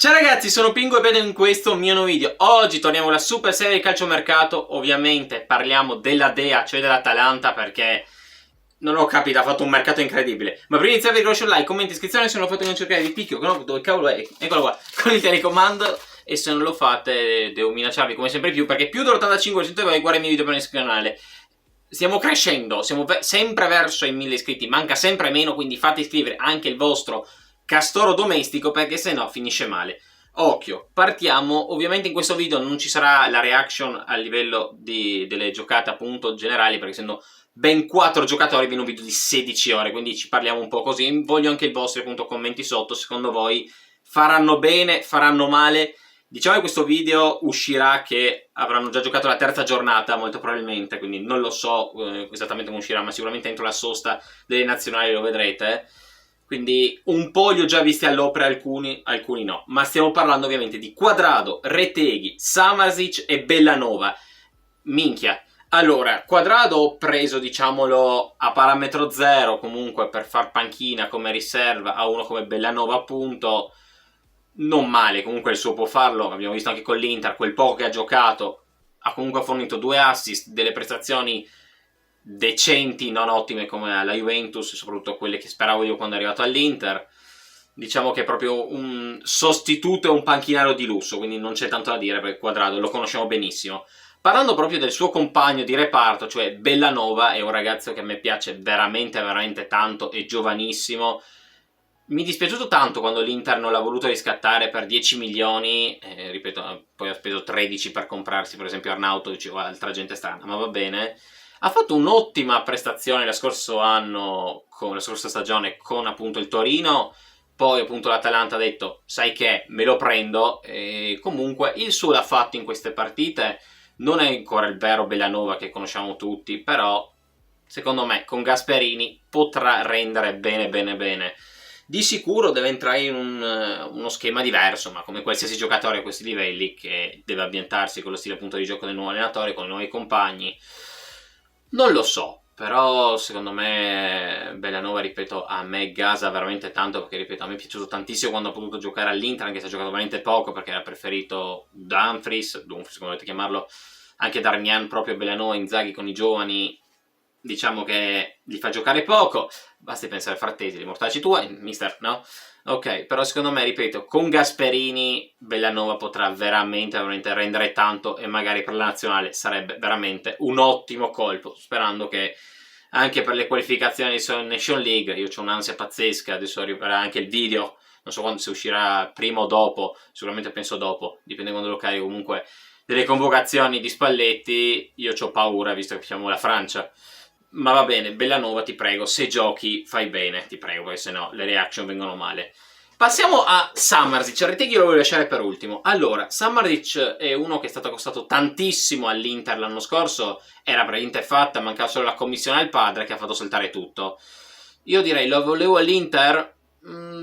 Ciao ragazzi, sono Pingu e benvenuti in questo mio nuovo video. Oggi torniamo alla super serie di calciomercato. Ovviamente parliamo della Dea, cioè dell'Atalanta, perché non ho capito, ha fatto un mercato incredibile. Ma prima di iniziare vi lascio un like, commenti, iscrizione se non lo fate non cercare di picchio, no, dove cavolo è? Eccolo qua, con il telecomando. E se non lo fate devo minacciarvi come sempre più, perché più dell'85% di voi guarda i miei video per il canale. Stiamo crescendo, siamo sempre verso i 1000 iscritti, manca sempre meno, quindi fate iscrivere anche il vostro castoro domestico, perché se no finisce male. Occhio, partiamo. Ovviamente in questo video non ci sarà la reaction a livello delle giocate appunto generali, perché essendo ben 4 giocatori viene un video di 16 ore, quindi ci parliamo un po' così. Voglio anche i vostri appunto commenti sotto, secondo voi faranno bene, faranno male? Diciamo che questo video uscirà che avranno già giocato la terza giornata molto probabilmente, quindi non lo so esattamente come uscirà, ma sicuramente entro la sosta delle nazionali lo vedrete. Quindi un po' li ho già visti all'opera, alcuni no. Ma stiamo parlando ovviamente di Cuadrado, Retegui, Samardžić e Bellanova. Minchia. Allora, Cuadrado ho preso, diciamolo, a parametro zero, comunque per far panchina come riserva a uno come Bellanova appunto. Non male, comunque il suo può farlo, abbiamo visto anche con l'Inter, quel poco che ha giocato ha comunque fornito 2 assist, delle prestazioni decenti, non ottime come alla Juventus, soprattutto quelle che speravo io quando è arrivato all'Inter. Diciamo che è proprio un sostituto e un panchinaro di lusso, quindi non c'è tanto da dire per Cuadrado, lo conosciamo benissimo. Parlando proprio del suo compagno di reparto, cioè Bellanova, è un ragazzo che a me piace veramente veramente tanto, è giovanissimo. Mi è dispiaciuto tanto quando l'Inter non l'ha voluto riscattare per 10 milioni, ripeto, poi ha speso 13 per comprarsi per esempio Arnautovic o altra gente strana, ma va bene. Ha fatto un'ottima prestazione lo scorso anno, con la scorsa stagione, con appunto il Torino, poi appunto l'Atalanta ha detto, sai che, me lo prendo, e comunque il suo l'ha fatto in queste partite, non è ancora il vero Bellanova che conosciamo tutti, però secondo me con Gasperini potrà rendere bene bene bene. Di sicuro deve entrare in uno schema diverso, ma come qualsiasi giocatore a questi livelli che deve ambientarsi con lo stile appunto di gioco del nuovo allenatore, con i nuovi compagni, non lo so, però secondo me Bellanova, ripeto, a me gasa veramente tanto, perché ripeto, a me è piaciuto tantissimo quando ha potuto giocare all'Inter, anche se ha giocato veramente poco, perché era preferito Dumfries come volete chiamarlo, anche Darmian, proprio Bellanova, Inzaghi con i giovani. Diciamo che li fa giocare poco, basti pensare a Frattesi, li mortacci tua, mister, no? Ok, però secondo me, ripeto, con Gasperini Bellanova potrà veramente rendere tanto e magari per la nazionale sarebbe veramente un ottimo colpo, sperando che anche per le qualificazioni di Nation League, io ho un'ansia pazzesca, adesso arriverà anche il video, non so quando, se uscirà prima o dopo, sicuramente penso dopo, dipende quando lo carico, comunque delle convocazioni di Spalletti, io ho paura visto che siamo la Francia. Ma va bene, Bellanova, ti prego, se giochi fai bene, ti prego, perché sennò le reaction vengono male. Passiamo a Samardžić, Retegui lo voglio lasciare per ultimo. Allora, Samardžić è uno che è stato costato tantissimo all'Inter l'anno scorso, era praticamente fatta, mancava solo la commissione al padre che ha fatto saltare tutto. Io direi, lo volevo all'Inter?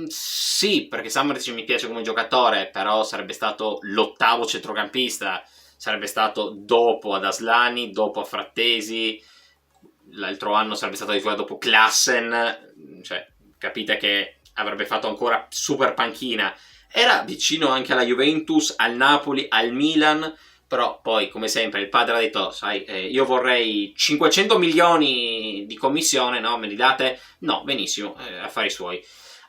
Sì, perché Samardžić mi piace come giocatore, però sarebbe stato l'8º centrocampista, sarebbe stato dopo ad Aslani, dopo a Frattesi. L'altro anno sarebbe stato addirittura dopo Klaassen, cioè capite che avrebbe fatto ancora super panchina. Era vicino anche alla Juventus, al Napoli, al Milan, però poi come sempre il padre ha detto, sai, io vorrei 500 milioni di commissione, no, me li date? No, benissimo, affari suoi.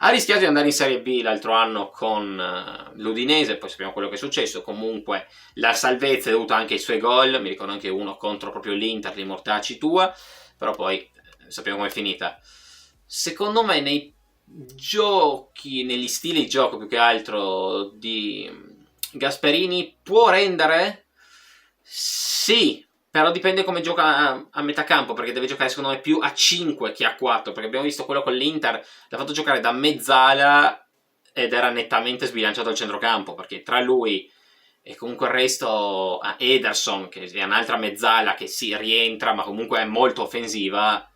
Ha rischiato di andare in Serie B l'altro anno con l'Udinese, poi sappiamo quello che è successo, comunque la salvezza è dovuta anche ai suoi gol, mi ricordo anche uno contro proprio l'Inter, li mortacci tua, però poi sappiamo com'è finita. Secondo me nei giochi, negli stili di gioco più che altro di Gasperini può rendere? Sì, però dipende come gioca a metà campo, perché deve giocare secondo me più a 5 che a 4, perché abbiamo visto quello con l'Inter, l'ha fatto giocare da mezzala ed era nettamente sbilanciato al centrocampo, perché tra lui e comunque il resto, Ederson, che è un'altra mezzala che si rientra ma comunque è molto offensiva,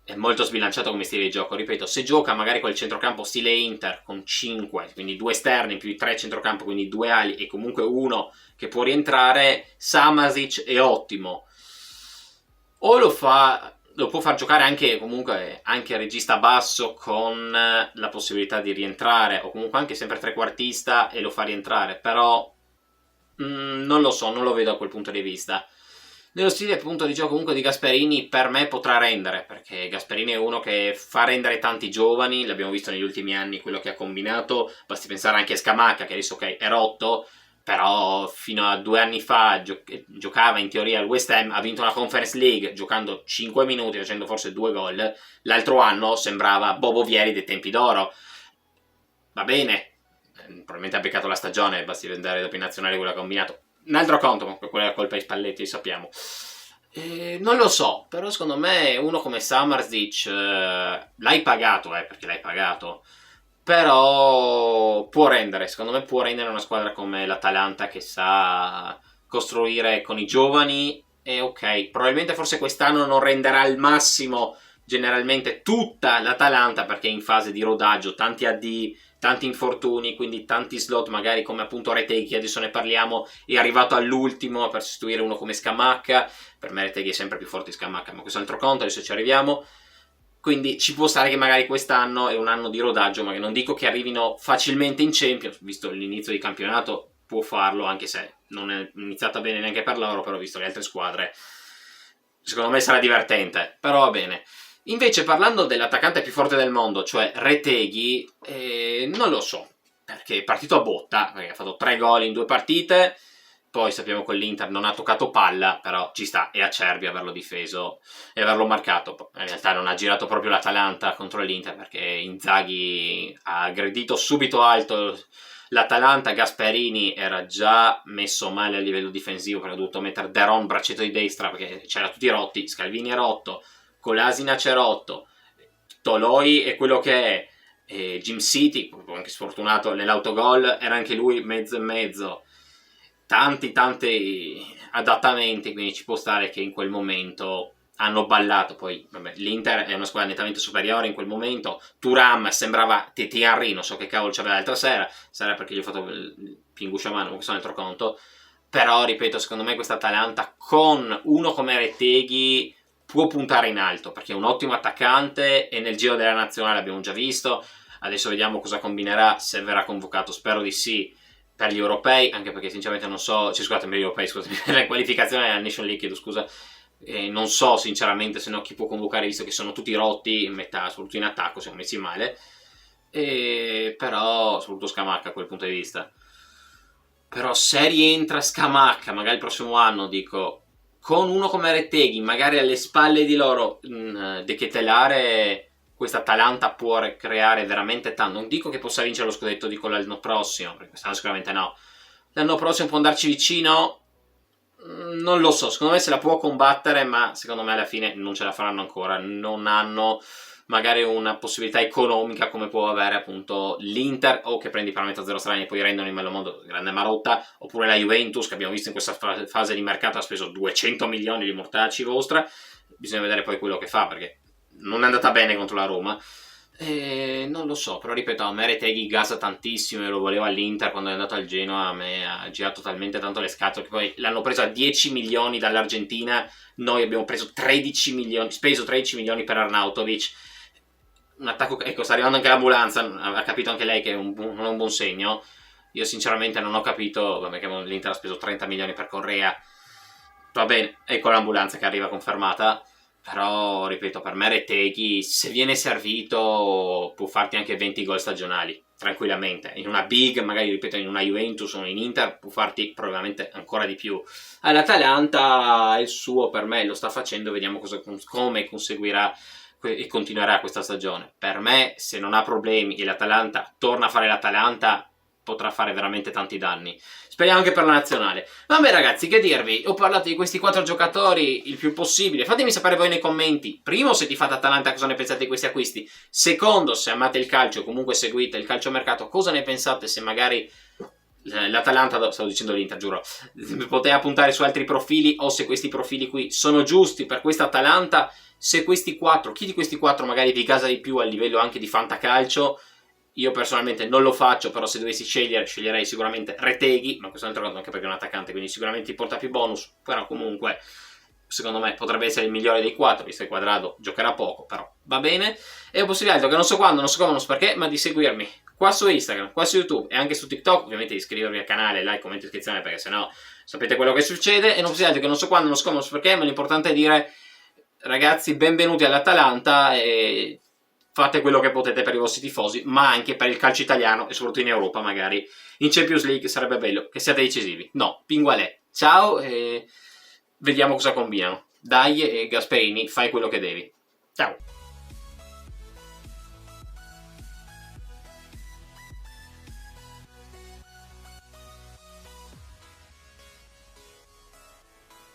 è molto sbilanciato come stile di gioco. Ripeto, se gioca magari quel centrocampo stile Inter con 5, quindi 2 esterni più 3 centrocampo, quindi 2 ali e comunque uno che può rientrare, Samardžić è ottimo. O lo fa lo può far giocare anche comunque anche regista basso con la possibilità di rientrare, o comunque anche sempre trequartista e lo fa rientrare, però non lo so, non lo vedo a quel punto di vista. Nello stile appunto di gioco comunque di Gasperini per me potrà rendere, perché Gasperini è uno che fa rendere tanti giovani, l'abbiamo visto negli ultimi anni quello che ha combinato, basti pensare anche a Scamacca che adesso ok è rotto, però fino a 2 anni fa giocava in teoria al West Ham, ha vinto una Conference League giocando 5 minuti, facendo forse 2 gol, l'altro anno sembrava Bobo Vieri dei tempi d'oro. Va bene, probabilmente ha beccato la stagione, basti vedere dopo in nazionale quello che ha combinato. Un altro conto, ma quella è la colpa di Spalletti, sappiamo. Non lo so, però secondo me uno come Samardžić l'hai pagato, perché l'hai pagato, però può rendere, secondo me può rendere una squadra come l'Atalanta che sa costruire con i giovani, e ok, probabilmente forse quest'anno non renderà al massimo generalmente tutta l'Atalanta perché è in fase di rodaggio, tanti AD, tanti infortuni, quindi tanti slot, magari come appunto Retegui, adesso ne parliamo, è arrivato all'ultimo per sostituire uno come Scamacca. Per me Retegui è sempre più forte di Scamacca, ma questo è un altro conto, adesso ci arriviamo. Quindi ci può stare che magari quest'anno è un anno di rodaggio, ma che non dico che arrivino facilmente in Champions, visto l'inizio di campionato può farlo, anche se non è iniziata bene neanche per loro, però visto le altre squadre, secondo me sarà divertente, però va bene. Invece parlando dell'attaccante più forte del mondo, cioè Retegui, non lo so, perché è partito a botta, perché ha fatto 3 gol in 2 partite, poi sappiamo che l'Inter non ha toccato palla, però ci sta, è acerbi averlo difeso e averlo marcato. In realtà non ha girato proprio l'Atalanta contro l'Inter, perché Inzaghi ha aggredito subito alto l'Atalanta. Gasperini era già messo male a livello difensivo, perché ha dovuto mettere Deron braccetto di destra, perché c'era tutti rotti, Scalvini è rotto, Kolasinac è rotto, Toloi è quello che è, Jim City, anche sfortunato nell'autogol, era anche lui mezzo e mezzo. Tanti adattamenti, quindi ci può stare che in quel momento hanno ballato. Poi vabbè, l'Inter è una squadra nettamente superiore in quel momento. Thuram sembrava Titi Henry, non so che cavolo c'aveva l'altra sera, sarà perché gli ho fatto il Pingush a mano, questo è un altro conto. Però ripeto, secondo me questa Atalanta con uno come Retegui può puntare in alto, perché è un ottimo attaccante e nel giro della nazionale abbiamo già visto. Adesso vediamo cosa combinerà, se verrà convocato, spero di sì, per gli europei, anche perché sinceramente non so, scusate, per gli europei, scusami, la qualificazione alla Nation League, chiedo scusa, non so sinceramente se no chi può convocare, visto che sono tutti rotti in metà, soprattutto in attacco, siamo messi male, però soprattutto Scamacca a quel punto di vista. Però se rientra Scamacca, magari il prossimo anno, dico, con uno come Retegui, magari alle spalle di loro, De Ketelare, questa Atalanta può creare veramente tanto. Non dico che possa vincere lo scudetto, dico l'anno prossimo, perché quest'anno sicuramente no. L'anno prossimo può andarci vicino? Non lo so, secondo me se la può combattere, ma secondo me alla fine non ce la faranno ancora. Non hanno magari una possibilità economica come può avere appunto l'Inter, o che prendi parametro zero strani e poi rendono in bello modo grande marotta, oppure la Juventus che abbiamo visto in questa fase di mercato ha speso 200 milioni di mortacci vostra. Bisogna vedere poi quello che fa, perché non è andata bene contro la Roma. Non lo so, però ripeto, a me Retegui gasa tantissimo e lo volevo all'Inter quando è andato al Genoa, a me ha girato talmente tanto le scatole che poi l'hanno preso a 10 milioni dall'Argentina, noi abbiamo preso 13 milioni, speso 13 milioni per Arnautovic. Un attacco, ecco, sta arrivando anche l'ambulanza, ha capito anche lei che è non è un buon segno. Io sinceramente non ho capito, vabbè, che l'Inter ha speso 30 milioni per Correa, va bene, ecco l'ambulanza che arriva confermata. Però, ripeto, per me Retegui, se viene servito, può farti anche 20 gol stagionali, tranquillamente. In una big, magari, ripeto, in una Juventus o in Inter, può farti probabilmente ancora di più. All'Atalanta il suo, per me, lo sta facendo, vediamo come conseguirà e continuerà questa stagione. Per me, se non ha problemi e l'Atalanta torna a fare l'Atalanta, potrà fare veramente tanti danni. Speriamo anche per la nazionale. Vabbè ragazzi, che dirvi, ho parlato di questi 4 giocatori il più possibile. Fatemi sapere voi nei commenti, primo, se ti fate Atalanta, cosa ne pensate di questi acquisti. Secondo, se amate il calcio o comunque seguite il calciomercato, cosa ne pensate, se magari l'Atalanta, stavo dicendo l'Inter, giuro, poteva puntare su altri profili, o se questi profili qui sono giusti per questa Atalanta. Se questi 4, chi di questi 4 magari vi casa di più a livello anche di fantacalcio. Io personalmente non lo faccio, però se dovessi scegliere, sceglierei sicuramente Retegui, ma questo è un altro conto, anche perché è un attaccante, quindi sicuramente ti porta più bonus, però comunque secondo me potrebbe essere il migliore dei 4, visto che Quadrado giocherà poco, però va bene. E ho possibilità che non so quando, non so come, non so perché, ma di seguirmi qua su Instagram, qua su YouTube e anche su TikTok, ovviamente di iscrivervi al canale, like, commento, iscrizione, perché sennò sapete quello che succede. E non possibilità che non so quando, non so come, non so perché, ma l'importante è dire, ragazzi, benvenuti all'Atalanta e fate quello che potete per i vostri tifosi, ma anche per il calcio italiano e soprattutto in Europa, magari in Champions League sarebbe bello che siate decisivi. No, Pingualè, ciao e vediamo cosa combinano. Dai, Gasperini, fai quello che devi. Ciao.